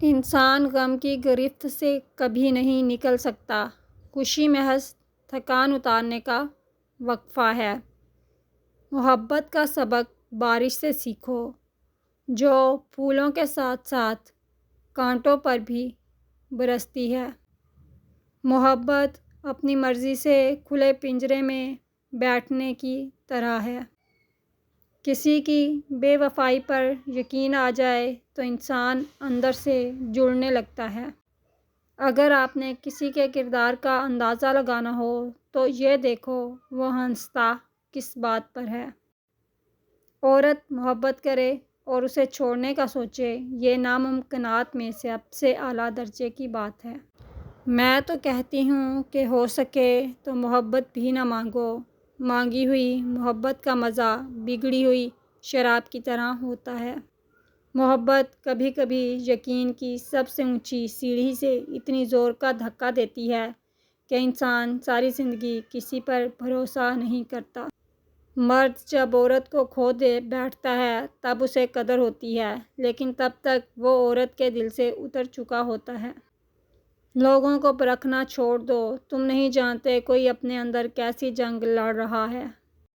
انسان غم کی گرفت سے کبھی نہیں نکل سکتا۔ خوشی محض تھکان اتارنے کا وقفہ ہے۔ محبت کا سبق بارش سے سیکھو، جو پھولوں کے ساتھ ساتھ کانٹوں پر بھی برستی ہے۔ محبت اپنی مرضی سے کھلے پنجرے میں بیٹھنے کی طرح ہے۔ کسی کی بے وفائی پر یقین آ جائے تو انسان اندر سے جلنے لگتا ہے۔ اگر آپ نے کسی کے کردار کا اندازہ لگانا ہو تو یہ دیکھو وہ ہنستا کس بات پر ہے۔ عورت محبت کرے اور اسے چھوڑنے کا سوچے، یہ ناممکنات میں سب سے اعلیٰ درجے کی بات ہے۔ میں تو کہتی ہوں کہ ہو سکے تو محبت بھی نہ مانگو۔ مانگی ہوئی محبت کا مزہ بگڑی ہوئی شراب کی طرح ہوتا ہے۔ محبت کبھی کبھی یقین کی سب سے اونچی سیڑھی سے اتنی زور کا دھکا دیتی ہے کہ انسان ساری زندگی کسی پر بھروسہ نہیں کرتا۔ مرد جب عورت کو کھو دے بیٹھتا ہے تب اسے قدر ہوتی ہے، لیکن تب تک وہ عورت کے دل سے اتر چکا ہوتا ہے۔ لوگوں کو پرکھنا چھوڑ دو، تم نہیں جانتے کوئی اپنے اندر کیسی جنگ لڑ رہا ہے۔